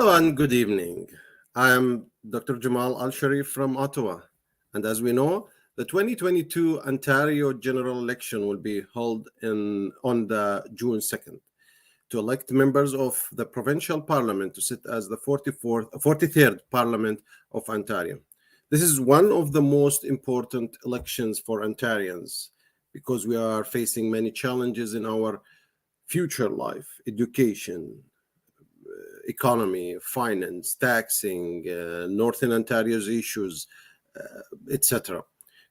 Hello and good evening. I am Dr. Jamal Al-Sharif from Ottawa. And as we know, the 2022 Ontario general election will be held on the June 2nd to elect members of the provincial parliament to sit as the 43rd Parliament of Ontario. This is one of the most important elections for Ontarians because we are facing many challenges in our future life, education, economy, finance, taxing, Northern Ontario's issues, etc.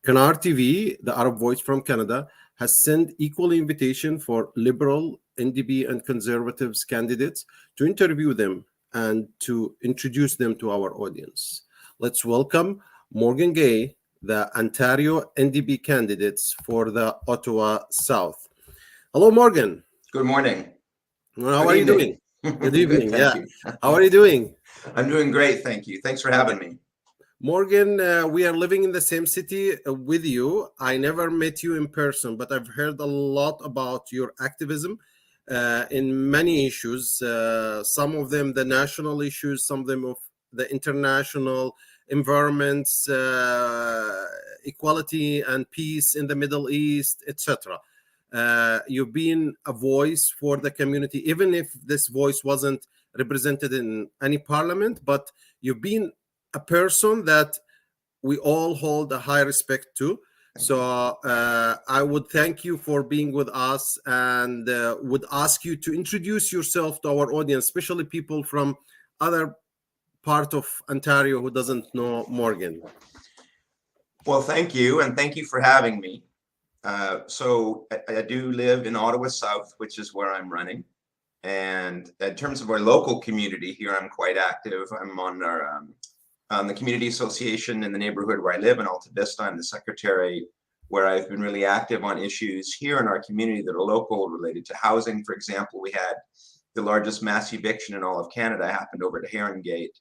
Canard TV, the Arab Voice from Canada, has sent equal invitation for Liberal, Ndp, and Conservatives candidates to interview them and to introduce them to our audience. Let's welcome Morgan Gay, the Ontario Ndp candidates for the Ottawa South. Hello, Morgan. Good morning. How are you doing? Good evening. Good, thank you. How are you doing? I'm doing great, thank you. Thanks for having me. Morgan, we are living in the same city with you. I never met you in person, but I've heard a lot about your activism in many issues. Some of them the national issues, some of them of the international environments, equality and peace in the Middle East, etc. You've been a voice for the community, even if this voice wasn't represented in any parliament, but you've been a person that we all hold a high respect to. So I would thank you for being with us and would ask you to introduce yourself to our audience, especially people from other part of Ontario who doesn't know Morgan. Well, thank you, and thank you for having me. So I do live in Ottawa South, which is where I'm running. And in terms of our local community here, I'm quite active. I'm on our the community association in the neighborhood where I live in Alta Vista. I'm the secretary, where I've been really active on issues here in our community that are local, related to housing. For example, we had the largest mass eviction in all of Canada happened over at Herongate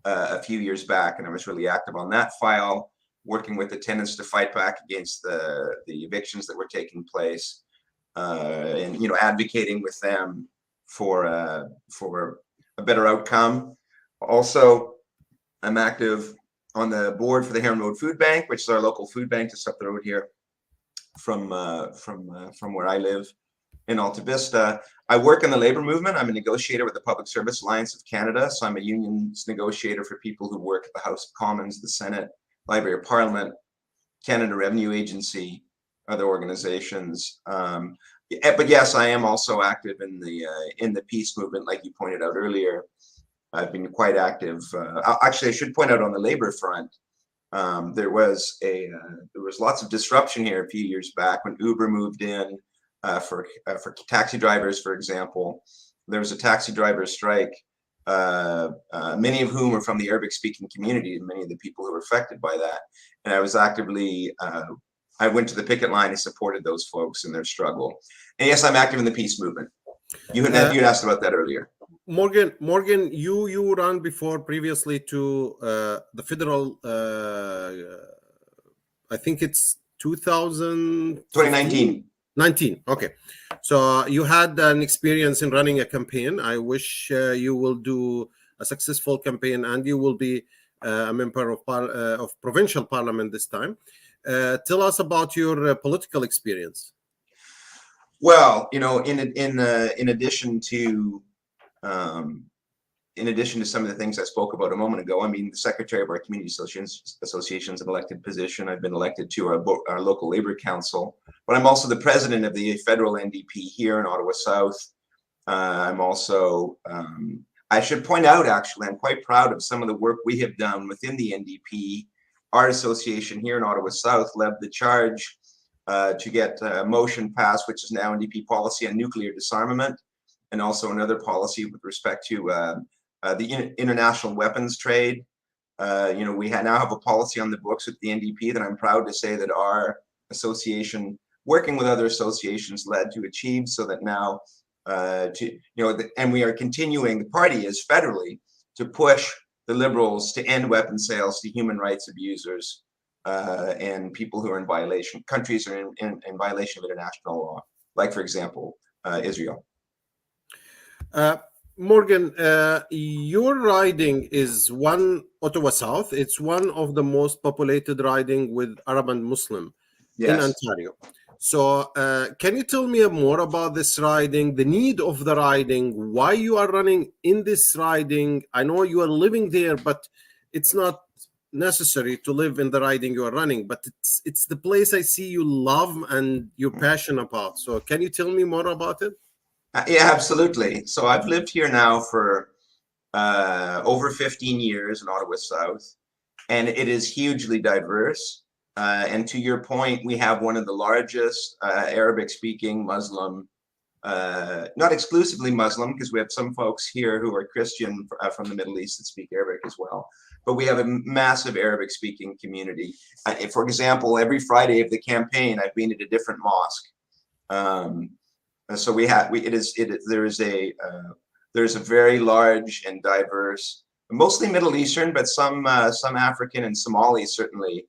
a few years back, and I was really active on that file, working with the tenants to fight back against the evictions that were taking place, and advocating with them for a better outcome. Also, I'm active on the board for the Heron Road Food Bank, which is our local food bank just up the road here from where I live in Alta Vista. I work in the labor movement. I'm a negotiator with the Public Service Alliance of Canada, so I'm a unions negotiator for people who work at the House of Commons, the Senate, Library of Parliament, Canada Revenue Agency, other organizations. But yes, I am also active in the peace movement, like you pointed out earlier. I've been quite active. Actually, I should point out on the labor front, there was lots of disruption here a few years back when Uber moved in for taxi drivers, for example. There was a taxi driver strike. Many of whom are from the Arabic-speaking community, and many of the people who were affected by that. And I was actively, I went to the picket line and supported those folks in their struggle. And yes, I'm active in the peace movement. You had asked about that earlier. Morgan, you ran previously to the federal, I think it's 2019. 19. Okay. So you had an experience in running a campaign. I wish you will do a successful campaign and you will be a member of provincial parliament this time. Tell us about your political experience. Well, in addition to some of the things I spoke about a moment ago, I mean, the secretary of our community association is an elected position. I've been elected to our local labor council, but I'm also the president of the federal Ndp here in Ottawa South. I'm also, I should point out, actually, I'm quite proud of some of the work we have done within the Ndp. Our association here in Ottawa South led the charge to get a motion passed, which is now Ndp policy on nuclear disarmament, and also another policy with respect to the international weapons trade. We now have a policy on the books with the Ndp that I'm proud to say that our association, working with other associations, led to achieve, so that now, and we are continuing, the party is federally, to push the Liberals to end weapon sales to human rights abusers and people who are in violation, countries are in violation of international law, like, for example, Israel. Morgan, your riding is one Ottawa South. It's one of the most populated riding with Arab and Muslim in Yes. Ontario. So, can you tell me more about this riding, the need of the riding, why you are running in this riding? I know you are living there, but it's not necessary to live in the riding you are running. But it's the place I see you love and you're passionate about. So, can you tell me more about it? Yeah, absolutely. So I've lived here now for over 15 years in Ottawa South, and it is hugely diverse. And to your point, we have one of the largest Arabic-speaking Muslim, not exclusively Muslim, because we have some folks here who are Christian from the Middle East that speak Arabic as well. But we have a massive Arabic-speaking community. For example, every Friday of the campaign, I've been at a different mosque. So there's a very large and diverse, mostly Middle Eastern, but some African and Somali certainly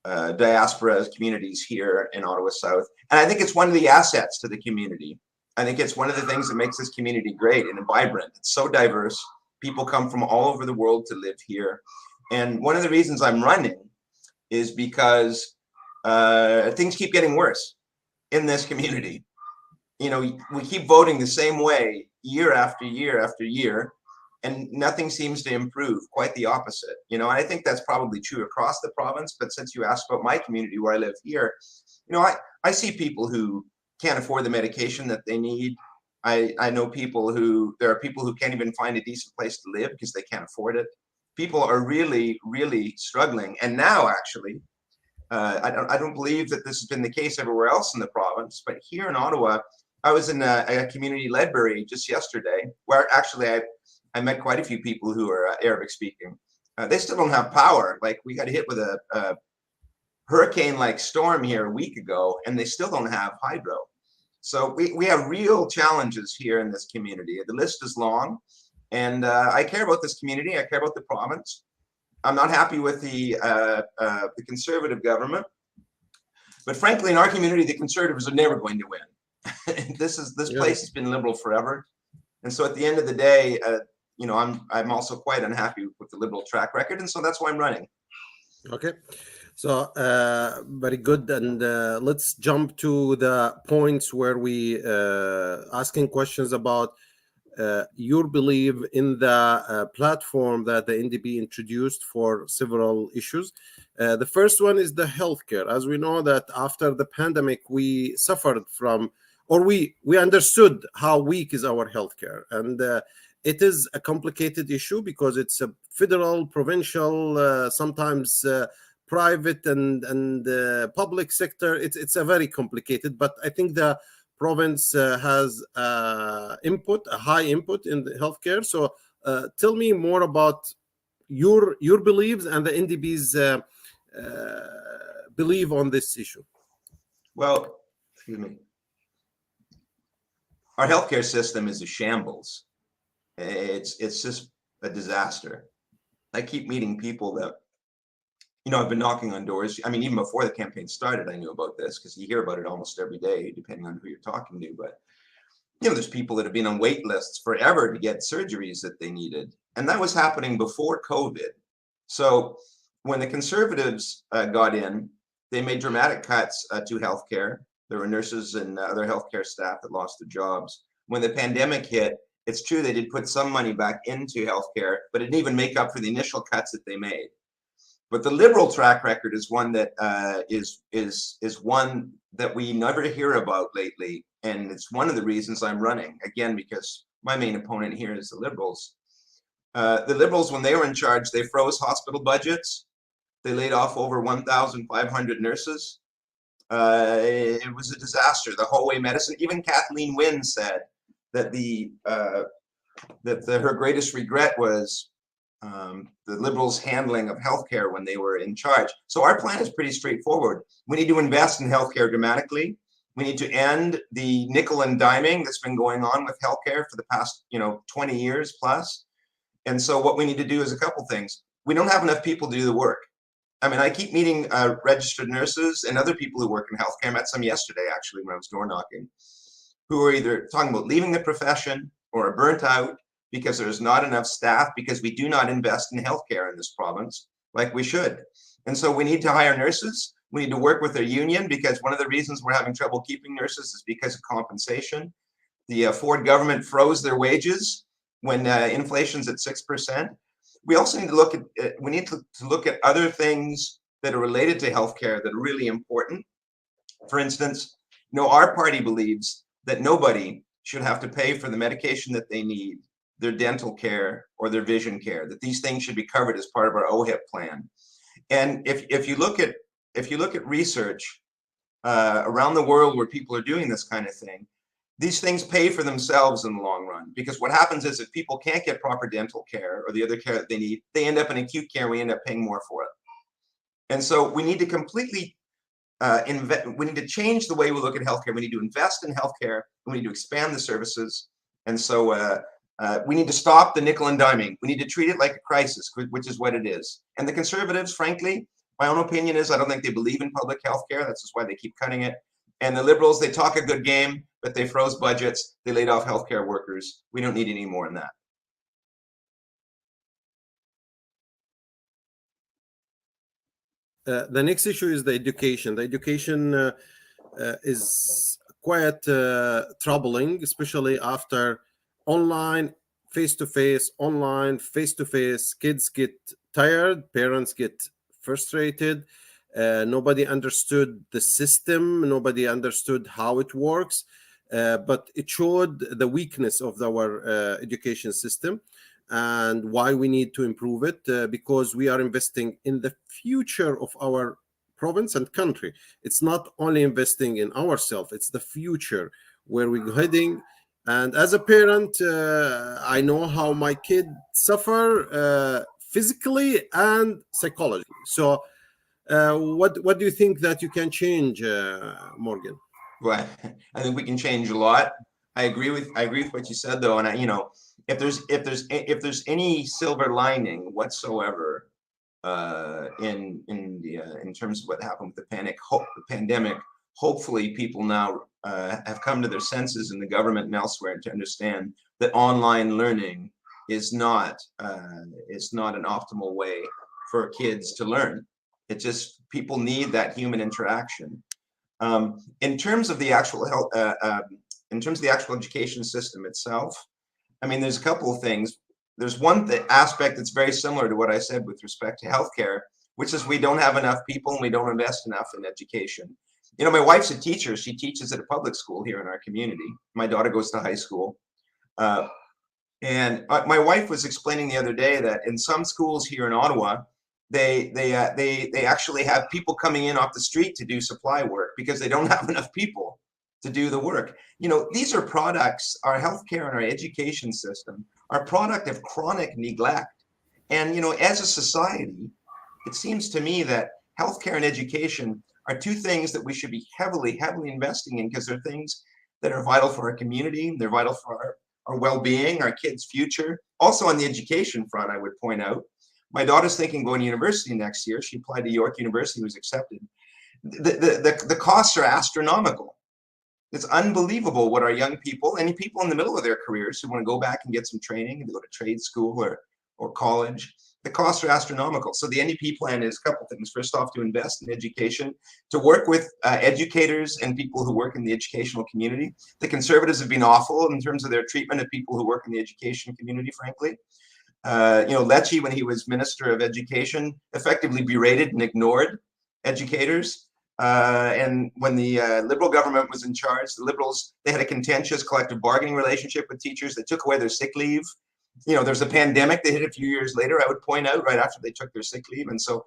diaspora communities here in Ottawa South. And I think it's one of the assets to the community. I think it's one of the things that makes this community great and vibrant. It's so diverse. People come from all over the world to live here. And one of the reasons I'm running is because things keep getting worse in this community. You know, we keep voting the same way year after year after year, and nothing seems to improve. Quite the opposite. You know, I think that's probably true across the province. But since you asked about my community where I live here, you know, I see people who can't afford the medication that they need. I know there are people who can't even find a decent place to live because they can't afford it. People are really, really struggling. And now, actually, I don't believe that this has been the case everywhere else in the province, but here in Ottawa, I was in a community library just yesterday where actually I met quite a few people who are Arabic speaking. They still don't have power. Like, we got hit with a hurricane-like storm here a week ago, and they still don't have hydro. So we have real challenges here in this community. The list is long, and I care about this community. I care about the province. I'm not happy with the Conservative government, but frankly, in our community, the Conservatives are never going to win. This place has been Liberal forever, and so at the end of the day, you know, I'm also quite unhappy with the Liberal track record, and so that's why I'm running. Okay, so very good, and let's jump to the points where we asking questions about your belief in the platform that the NDP introduced for several issues. The first one is the healthcare. As we know that after the pandemic, we suffered from, or we understood how weak is our healthcare, and it is a complicated issue because it's a federal, provincial, sometimes private and public sector. It's a very complicated, but I think the province has a high input in the healthcare. So tell me more about your beliefs and the NDP's belief on this issue. Well, excuse me. Our healthcare system is a shambles. It's just a disaster. I keep meeting people that, you know, I've been knocking on doors. I mean, even before the campaign started, I knew about this because you hear about it almost every day, depending on who you're talking to. But, you know, there's people that have been on wait lists forever to get surgeries that they needed. And that was happening before COVID. So when the Conservatives got in, they made dramatic cuts to healthcare. There were nurses and other healthcare staff that lost their jobs. When the pandemic hit, it's true they did put some money back into healthcare, but it didn't even make up for the initial cuts that they made. But the Liberal track record is one that is one that we never hear about lately, and it's one of the reasons I'm running again, because my main opponent here is the Liberals. The Liberals, when they were in charge, they froze hospital budgets. They laid off over 1,500 nurses. It was a disaster. The whole way medicine. Even Kathleen Wynne said that her greatest regret was the Liberals' handling of healthcare when they were in charge. So our plan is pretty straightforward. We need to invest in healthcare dramatically. We need to end the nickel and diming that's been going on with healthcare for the past, 20 years plus. And so what we need to do is a couple things. We don't have enough people to do the work. I mean, I keep meeting registered nurses and other people who work in healthcare. I met some yesterday, actually, when I was door knocking, who are either talking about leaving the profession or are burnt out because there's not enough staff, because we do not invest in healthcare in this province like we should. And so we need to hire nurses. We need to work with their union, because one of the reasons we're having trouble keeping nurses is because of compensation. The Ford government froze their wages when inflation's at 6%. We also need to look at other things that are related to healthcare that are really important. For instance, our party believes that nobody should have to pay for the medication that they need, their dental care or their vision care, that these things should be covered as part of our OHIP plan. And if you look at research around the world where people are doing this kind of thing, these things pay for themselves in the long run. Because what happens is, if people can't get proper dental care or the other care that they need, they end up in acute care and we end up paying more for it. And so we need to completely we need to change the way we look at healthcare. We need to invest in healthcare. We need to expand the services. And so we need to stop the nickel and diming. We need to treat it like a crisis, which is what it is. And the Conservatives, frankly, my own opinion is I don't think they believe in public healthcare. That's just why they keep cutting it. And the Liberals, they talk a good game, but they froze budgets. They laid off healthcare workers. We don't need any more than that. The next issue is the education. The education is quite troubling, especially after online, face-to-face, online, face-to-face. Kids get tired, parents get frustrated. Nobody understood the system. Nobody understood how it works. But it showed the weakness of our education system and why we need to improve it, because we are investing in the future of our province and country. It's not only investing in ourselves, it's the future where we're heading. And as a parent, I know how my kids suffer physically and psychologically. So what do you think that you can change, Morgan? Well, I think we can change a lot. I agree with what you said, though, and if there's any silver lining whatsoever in terms of what happened with the pandemic, hopefully people now have come to their senses in the government and elsewhere to understand that online learning is not an optimal way for kids to learn. It just, people need that human interaction. In terms of the actual education system itself, I mean, there's a couple of things. There's one aspect that's very similar to what I said with respect to healthcare, which is we don't have enough people and we don't invest enough in education. My wife's a teacher. She teaches at a public school here in our community. My daughter goes to high school. And my wife was explaining the other day that in some schools here in Ottawa, they actually have people coming in off the street to do supply work because they don't have enough people to do the work. These are products, our healthcare and our education system are product of chronic neglect. And, as a society, it seems to me that healthcare and education are two things that we should be heavily, heavily investing in, because they're things that are vital for our community. They're vital for our well-being, our kids' future. Also on the education front, I would point out, my daughter's thinking going to university next year. She applied to York University, was accepted. The costs are astronomical. It's unbelievable what our young people, any people in the middle of their careers who want to go back and get some training and go to trade school or college, the costs are astronomical. So the Ndp plan is a couple things. First off, to invest in education, to work with educators and people who work in the educational community. The Conservatives have been awful in terms of their treatment of people who work in the education community, frankly. Lecce, when he was Minister of Education, effectively berated and ignored educators. And when the Liberal government was in charge, the Liberals, they had a contentious collective bargaining relationship with teachers. They took away their sick leave. There's a pandemic that hit a few years later, I would point out, right after they took their sick leave. And so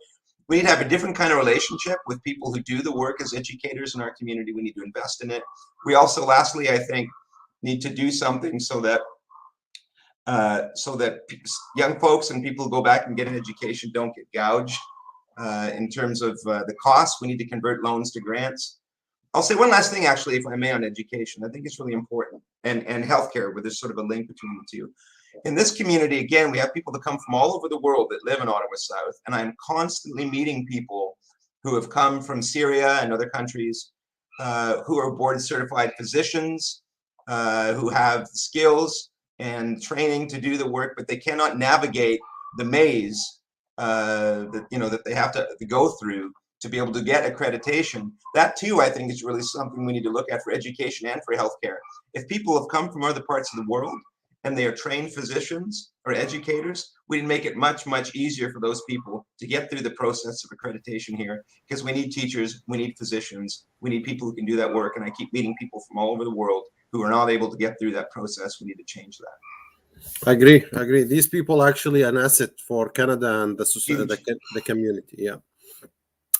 we need to have a different kind of relationship with people who do the work as educators in our community. We need to invest in it. We also, lastly, I think, need to do something so that young folks and people who go back and get an education don't get gouged. In terms of the costs, we need to convert loans to grants. I'll say one last thing, actually, if I may, on education. I think it's really important, and healthcare, where there's sort of a link between the two. In this community, again, we have people that come from all over the world that live in Ottawa South, and I'm constantly meeting people who have come from Syria and other countries, who are board-certified physicians, who have skills and training to do the work, but they cannot navigate the maze that they have to go through to be able to get accreditation. That too, I think, is really something we need to look at for education and for healthcare. If people have come from other parts of the world and they are trained physicians or educators, we can make it much, much easier for those people to get through the process of accreditation here, because we need teachers, we need physicians, we need people who can do that work. And I keep meeting people from all over the world who are not able to get through that process. We need to change that. I agree. These people are actually an asset for Canada and the community. Yeah,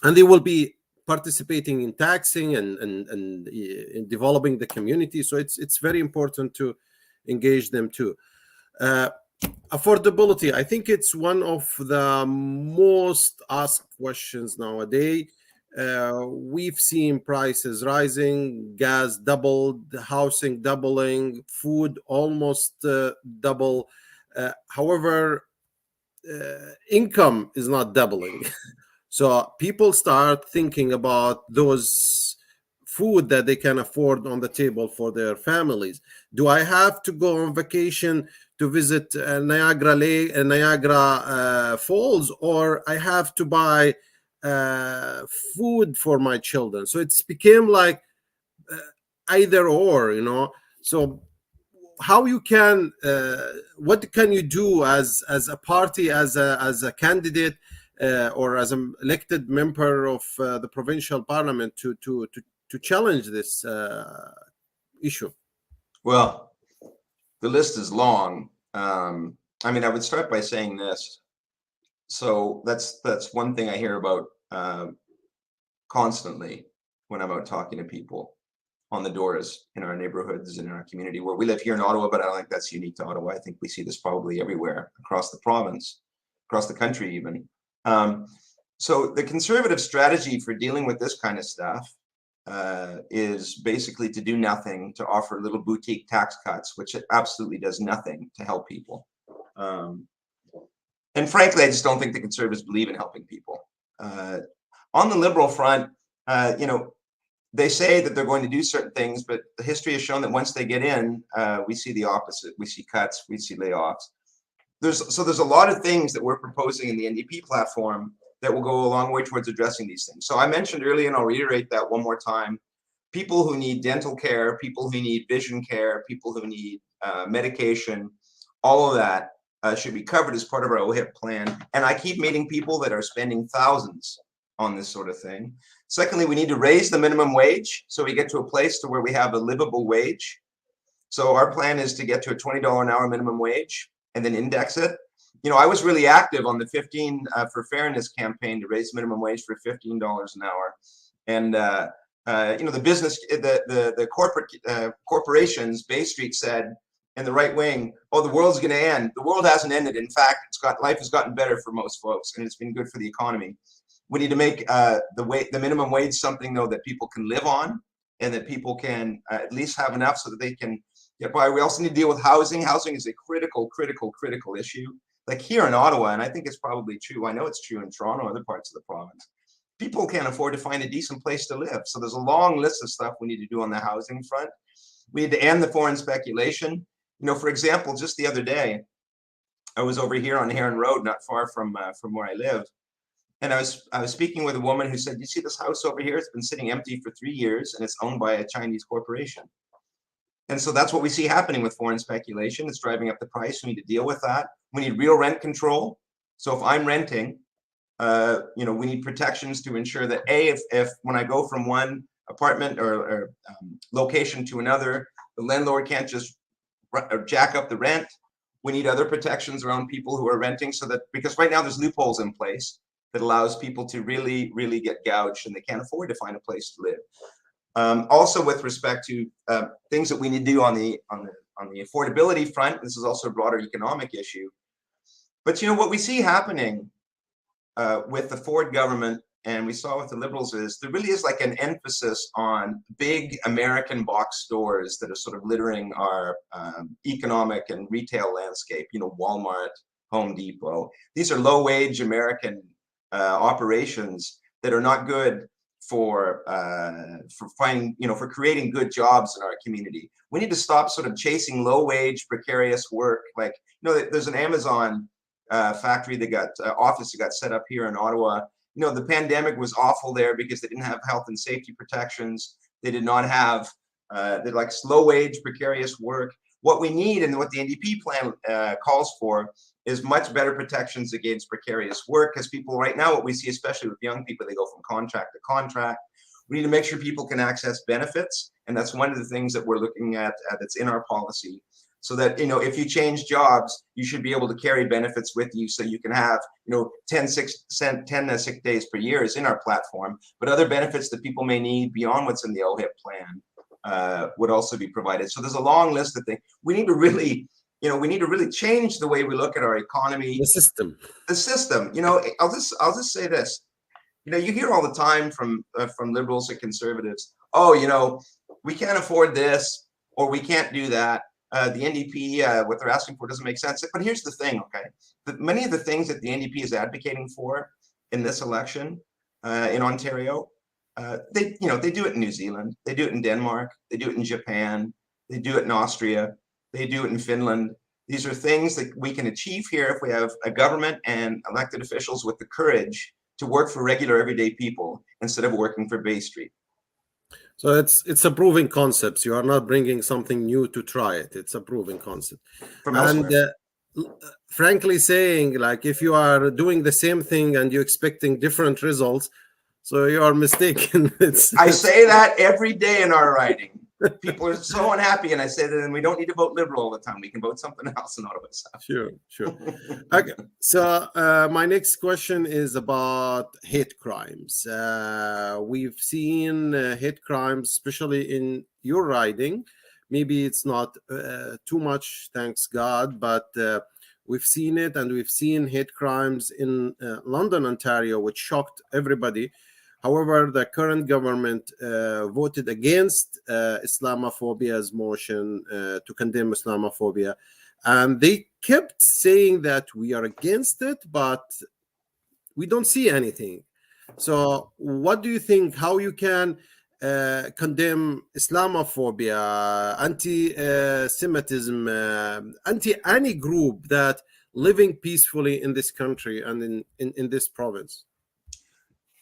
and they will be participating in taxing and in developing the community. So it's very important to engage them too. Affordability, I think it's one of the most asked questions nowadays. We've seen prices rising, gas doubled, housing doubling, food almost double. However, income is not doubling. So people start thinking about those food that they can afford on the table for their families. Do I have to go on vacation to visit Niagara Lake and Niagara Falls, or I have to buy food for my children? So it's became like either or. So how you can what can you do as a party, as a candidate, or as an elected member of the provincial parliament to challenge this issue? Well, the list is long. I mean, I would start by saying this. So that's one thing I hear about constantly when I'm out talking to people on the doors in our neighborhoods, in our community, where we live here in Ottawa, but I don't think that's unique to Ottawa. I think we see this probably everywhere across the province, across the country even. So the Conservative strategy for dealing with this kind of stuff is basically to do nothing, to offer little boutique tax cuts, which it absolutely does nothing to help people. And frankly, I just don't think the Conservatives believe in helping people. On the Liberal front, they say that they're going to do certain things, but the history has shown that once they get in, we see the opposite. We see cuts, we see layoffs. There's a lot of things that we're proposing in the Ndp platform that will go a long way towards addressing these things. So I mentioned earlier, and I'll reiterate that one more time, people who need dental care, people who need vision care, people who need medication, all of that should be covered as part of our OHIP plan. And I keep meeting people that are spending thousands on this sort of thing. Secondly, we need to raise the minimum wage so we get to a place to where we have a livable wage. So our plan is to get to a $20 an hour minimum wage and then index it. I was really active on the 15 for Fairness campaign to raise minimum wage for $15 an hour. And the business, the corporate corporations, Bay Street said, and the right wing, oh, the world's going to end. The world hasn't ended. In fact, life has gotten better for most folks, and it's been good for the economy. We need to make the minimum wage something, though, that people can live on, and that people can at least have enough so that they can get by. We also need to deal with housing. Housing is a critical issue. Like here in Ottawa, and I think it's probably true. I know it's true in Toronto, other parts of the province. People can't afford to find a decent place to live. So there's a long list of stuff we need to do on the housing front. We need to end the foreign speculation. For example, just the other day, I was over here on Heron Road, not far from where I live. And I was speaking with a woman who said, you see this house over here? It's been sitting empty for 3 years and it's owned by a Chinese corporation. And so that's what we see happening with foreign speculation. It's driving up the price. We need to deal with that. We need real rent control. So if I'm renting, we need protections to ensure that if when I go from one apartment or location to another, the landlord can't just jack up the rent. We need other protections around people who are renting, so that, because right now there's loopholes in place that allows people to really, really get gouged and they can't afford to find a place to live. Also, with respect to things that we need to do on the affordability front, this is also a broader economic issue. But what we see happening with the Ford government, and we saw with the Liberals, is there really is like an emphasis on big American box stores that are sort of littering our economic and retail landscape. Walmart, Home Depot. These are low-wage American operations that are not good for finding, for creating good jobs in our community. We need to stop sort of chasing low-wage, precarious work. Like, there's an Amazon factory that got office that got set up here in Ottawa. The pandemic was awful there because they didn't have health and safety protections. They did not have they're like slow-wage, precarious work. What we need and what the Ndp plan calls for is much better protections against precarious work, because people right now, what we see, especially with young people, they go from contract to contract. We need to make sure people can access benefits, and that's one of the things that we're looking at that's in our policy, so that, if you change jobs, you should be able to carry benefits with you, so you can have, 10 sick days per year is in our platform, but other benefits that people may need beyond what's in the OHIP plan would also be provided. So there's a long list of things. We need to really change the way we look at our economy. The system. I'll just say this. You hear all the time from liberals and conservatives, we can't afford this, or we can't do that. The NDP, what they're asking for doesn't make sense. But here's the thing, okay? Many of the things that the NDP is advocating for in this election in Ontario, they do it in New Zealand, they do it in Denmark, they do it in Japan, they do it in Austria, they do it in Finland. These are things that we can achieve here if we have a government and elected officials with the courage to work for regular, everyday people instead of working for Bay Street. So it's a proven concept. You are not bringing something new to try it. It's a proven concept. From elsewhere. And frankly saying, like, if you are doing the same thing and you're expecting different results, so you are mistaken. I say that every day in our writing. People are so unhappy, and I say that, and we don't need to vote Liberal all the time. We can vote something else in Ottawa South. Sure. Okay. So my next question is about hate crimes. We've seen hate crimes, especially in your riding. Maybe it's not too much, thanks God, but we've seen it, and we've seen hate crimes in London, Ontario, which shocked everybody. However, the current government voted against Islamophobia's motion to condemn Islamophobia. And they kept saying that we are against it, but we don't see anything. So what do you think, how you can condemn Islamophobia, anti-Semitism, anti-any group that living peacefully in this country and in this province?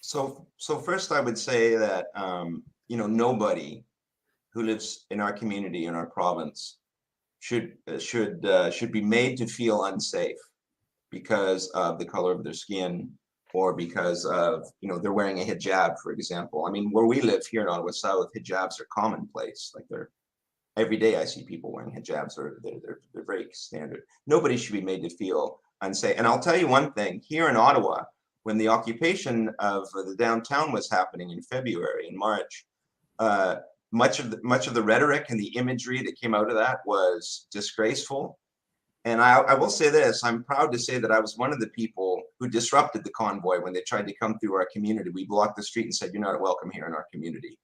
So first, I would say that nobody who lives in our community, in our province, should be made to feel unsafe because of the color of their skin, or because of they're wearing a hijab, for example. I mean, where we live here in Ottawa South, hijabs are commonplace. Like, they're every day I see people wearing hijabs, or they're very standard. Nobody should be made to feel unsafe. And I'll tell you one thing: here in Ottawa, when the occupation of the downtown was happening in February and March, much of the rhetoric and the imagery that came out of that was disgraceful. And I will say this: I'm proud to say that I was one of the people who disrupted the convoy when they tried to come through our community. We blocked the street and said, "You're not welcome here in our community."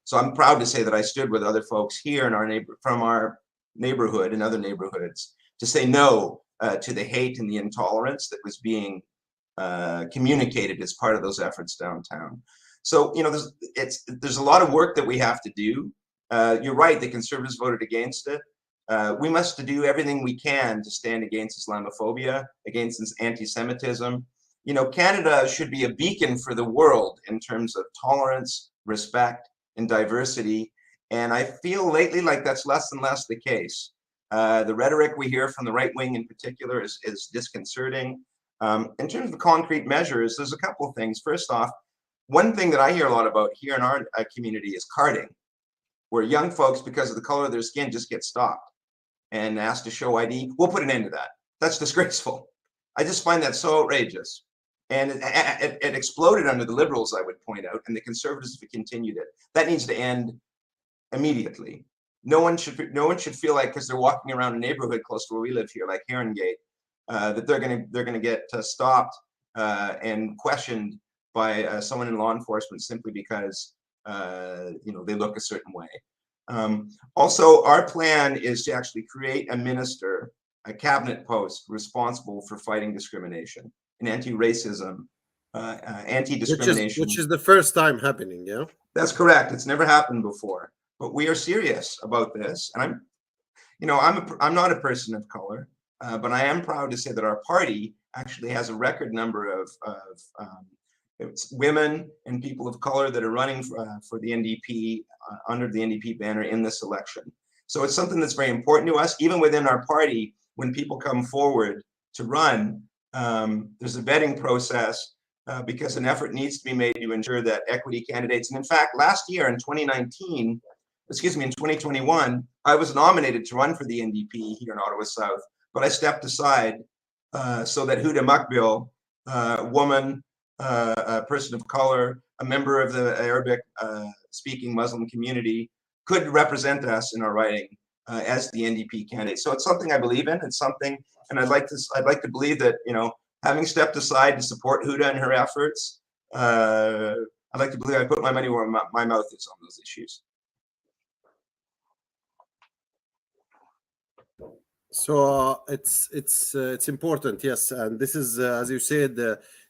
So I'm proud to say that I stood with other folks here in from our neighborhood and other neighborhoods to say no to the hate and the intolerance that was being communicated as part of those efforts downtown. So there's a lot of work that we have to do. You're right, the Conservatives voted against it. We must do everything we can to stand against Islamophobia, against anti-Semitism. Canada should be a beacon for the world in terms of tolerance, respect, and diversity. And I feel lately like that's less and less the case. The rhetoric we hear from the right wing in particular is disconcerting. In terms of concrete measures, there's a couple of things. First off, one thing that I hear a lot about here in our community is carding, where young folks, because of the color of their skin, just get stopped and asked to show ID. We'll put an end to that. That's disgraceful. I just find that so outrageous. And it exploded under the Liberals, I would point out, and the Conservatives have continued it. That needs to end immediately. No one should feel like, because they're walking around a neighborhood close to where we live here, like Herongate, that they're gonna get stopped and questioned by someone in law enforcement simply because they look a certain way. Also, our plan is to actually create a minister, a cabinet post responsible for fighting discrimination and anti-racism anti-discrimination. Which is the first time happening, yeah? That's correct. It's never happened before, but we are serious about this. And I'm not a person of color, but I am proud to say that our party actually has a record number of women and people of color that are running for the NDP under the NDP banner in this election. So it's something that's very important to us. Even within our party, when people come forward to run, there's a vetting process because an effort needs to be made to ensure that equity candidates. And in fact, last year in 2021, I was nominated to run for the NDP here in Ottawa South, but I stepped aside so that Huda Mukbil, a woman, a person of color, a member of the Arabic speaking Muslim community, could represent us in our riding as the NDP candidate. So it's something I believe in. It's something, and I'd like to believe that, having stepped aside to support Huda and her efforts, I'd like to believe I put my money where my mouth is on those issues. So it's important, yes, and this is as you said,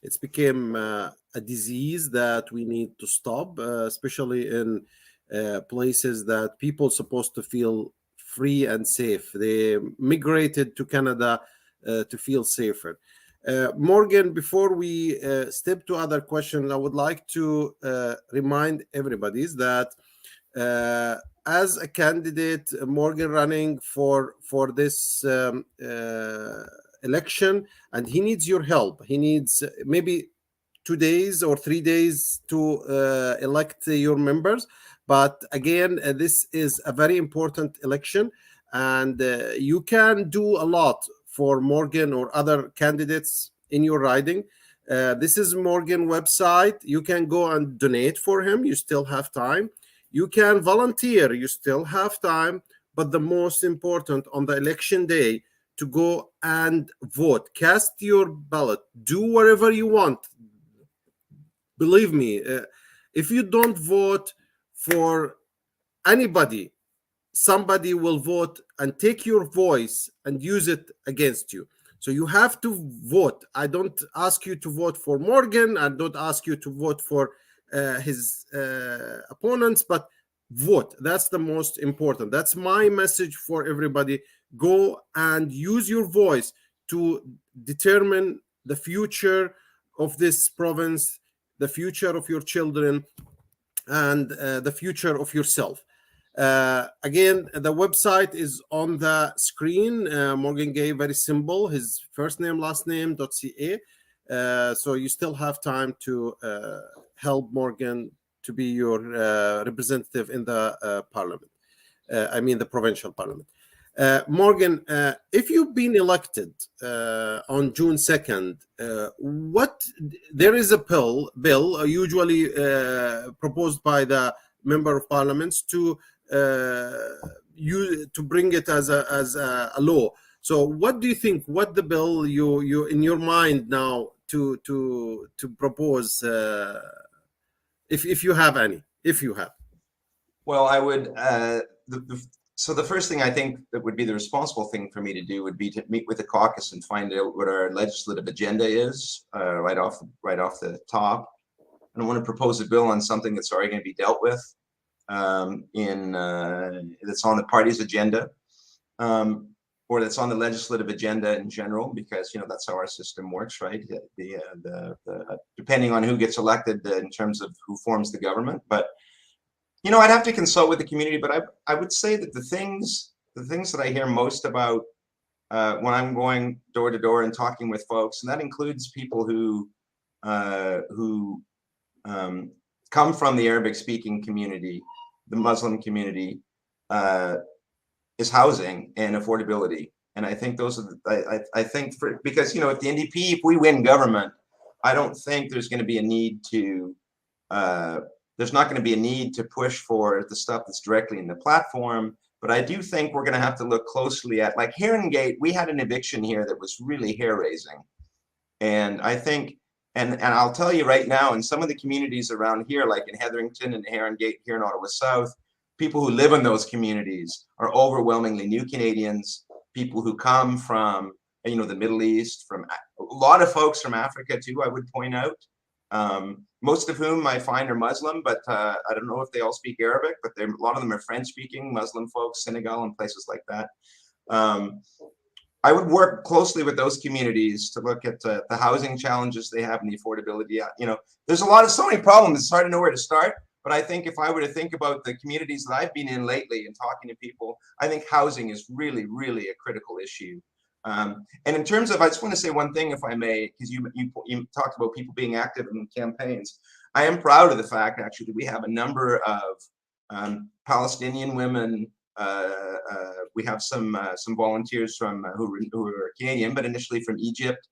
it's became a disease that we need to stop, especially in places that people supposed to feel free and safe. They migrated to Canada to feel safer. Morgan, before we step to other questions, I would like to remind everybody that as a candidate, Morgan running for this election, and he needs your help. He needs maybe 2 days or 3 days to elect your members. But again, this is a very important election, and you can do a lot for Morgan or other candidates in your riding. This is Morgan website. You can go and donate for him. You still have time. You can volunteer. You still have time. But the most important, on the election day, to go and vote. Cast your ballot. Do whatever you want. Believe me, if you don't vote for anybody, somebody will vote and take your voice and use it against you. So you have to vote. I don't ask you to vote for Morgan. I don't ask you to vote for his opponents, but vote. That's the most important. That's my message for everybody. Go and use your voice to determine the future of this province, the future of your children, and the future of yourself. Again, the website is on the screen. Morgan gave very simple, his first name, last name.ca. So you still have time to help Morgan to be your representative in the parliament. The provincial parliament. Morgan, if you've been elected on June 2nd, there is a bill usually proposed by the member of parliaments to bring it as a law. So what do you think? What the bill you in your mind now to propose, if you have any, if you have? Well, I would. So the first thing I think that would be the responsible thing for me to do would be to meet with the caucus and find out what our legislative agenda is right off the top. And I want to propose a bill on something that's already going to be dealt with that's on the party's agenda, or that's on the legislative agenda in general, because that's how our system works, right? Depending on who gets elected in terms of who forms the government, but. I'd have to consult with the community, but I would say that the things that I hear most about when I'm going door to door and talking with folks, and that includes people who come from the Arabic-speaking community, the Muslim community, is housing and affordability. And I think those are because at the NDP, if we win government, I don't think there's going to be a need to. There's not going to be a need to push for the stuff that's directly in the platform, but I do think we're going to have to look closely at, like Herongate. We had an eviction here that was really hair-raising, and I think, and I'll tell you right now, in some of the communities around here, like in Hetherington and Herongate here in Ottawa South, people who live in those communities are overwhelmingly new Canadians, people who come from the Middle East, from a lot of folks from Africa too, I would point out. most of whom I find are Muslim, but I don't know if they all speak Arabic, but a lot of them are French-speaking Muslim folks, Senegal and places like that. I would work closely with those communities to look at the housing challenges they have and the affordability. There's so many problems. It's hard to know where to start. But I think if I were to think about the communities that I've been in lately and talking to people, I think housing is really, really a critical issue. And in terms of, I just want to say one thing, if I may, because you talked about people being active in campaigns. I am proud of the fact, actually, that we have a number of Palestinian women. We have some volunteers from who are Canadian, but initially from Egypt,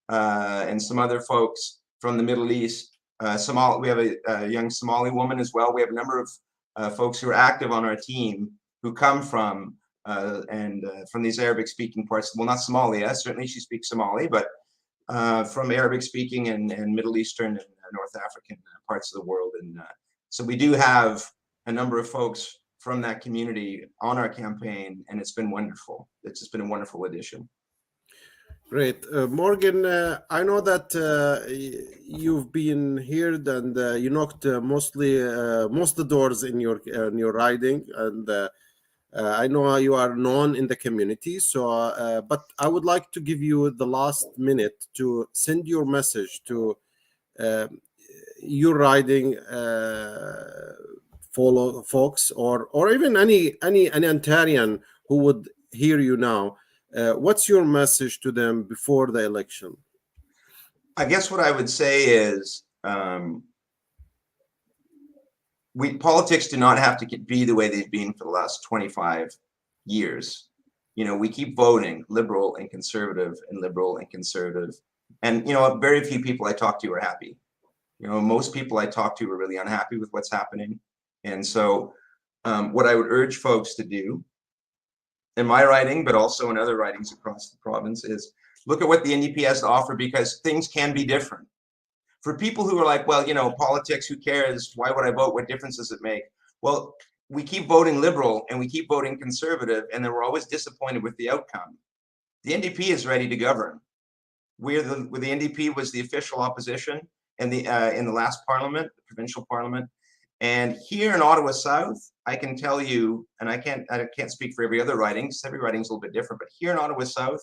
and some other folks from the Middle East. We have a young Somali woman as well. We have a number of folks who are active on our team who come from from these Arabic-speaking parts. Well, not Somalia. Certainly, she speaks Somali, but from Arabic-speaking and Middle Eastern and North African parts of the world. And so we do have a number of folks from that community on our campaign, and it's been wonderful. It's just been a wonderful addition. Great. Morgan, I know that you've been here and you knocked most of the doors in your riding, and I know you are known in the community. So, but I would like to give you the last minute to send your message to your riding follow folks, or even any Ontarian who would hear you now. What's your message to them before the election? I guess what I would say is politics do not have to be the way they've been for the last 25 years. We keep voting Liberal and Conservative and Liberal and Conservative. And, very few people I talk to are happy. Most people I talk to are really unhappy with what's happening. And so what I would urge folks to do in my writing, but also in other writings across the province, is look at what the NDP has to offer, because things can be different. For people who are like, well, politics, who cares? Why would I vote? What difference does it make? Well, we keep voting Liberal and we keep voting Conservative, and then we're always disappointed with the outcome. The NDP is ready to govern. The NDP was the official opposition in the last parliament, the provincial parliament. And here in Ottawa South, I can tell you, and I can't speak for every other riding, because every riding is a little bit different, but here in Ottawa South,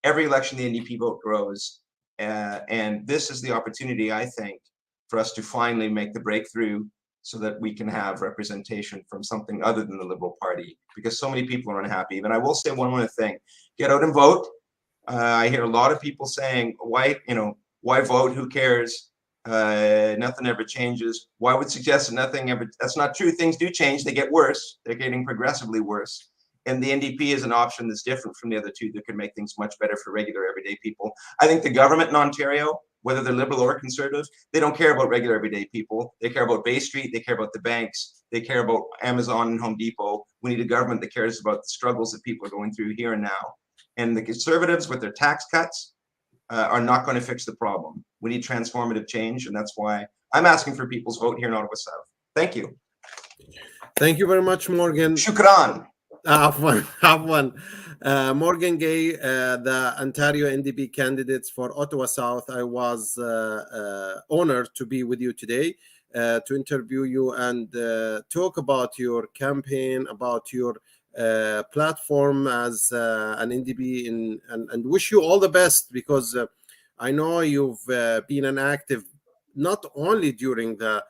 every election the NDP vote grows. And this is the opportunity, I think, for us to finally make the breakthrough so that we can have representation from something other than the Liberal Party, because so many people are unhappy. And I will say one more thing: get out and vote. I hear a lot of people saying, why vote? Who cares? Nothing ever changes. Well, I would suggest that nothing ever. That's not true. Things do change. They get worse. They're getting progressively worse. And the NDP is an option that's different from the other two that could make things much better for regular everyday people. I think the government in Ontario, whether they're Liberal or Conservative, they don't care about regular everyday people. They care about Bay Street. They care about the banks. They care about Amazon and Home Depot. We need a government that cares about the struggles that people are going through here and now. And the Conservatives, with their tax cuts, are not going to fix the problem. We need transformative change, and that's why I'm asking for people's vote here in Ottawa South. Thank you. Thank you very much, Morgan. Shukran. Morgan Gay, the Ontario NDP candidate for Ottawa South. I was honored to be with you today to interview you and talk about your campaign, about your platform as an NDP, and wish you all the best, because I know you've been an active not only during the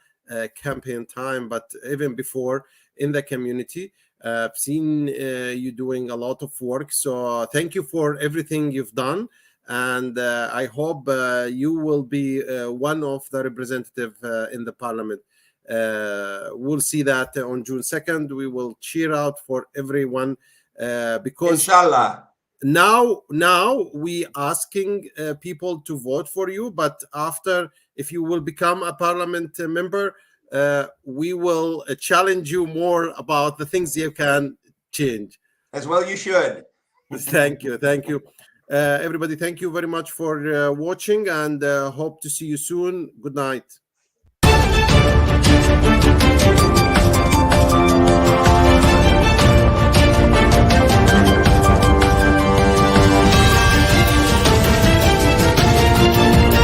campaign time, but even before in the community. I've seen you doing a lot of work. So thank you for everything you've done. And I hope you will be one of the representatives in the parliament. We'll see that on June 2nd. We will cheer out for everyone because Inshallah. Now we asking people to vote for you, but after, if you will become a parliament member, we will challenge you more about the things you can change. As well you should. Thank you. Everybody, thank you very much for watching, and hope to see you soon. Good night.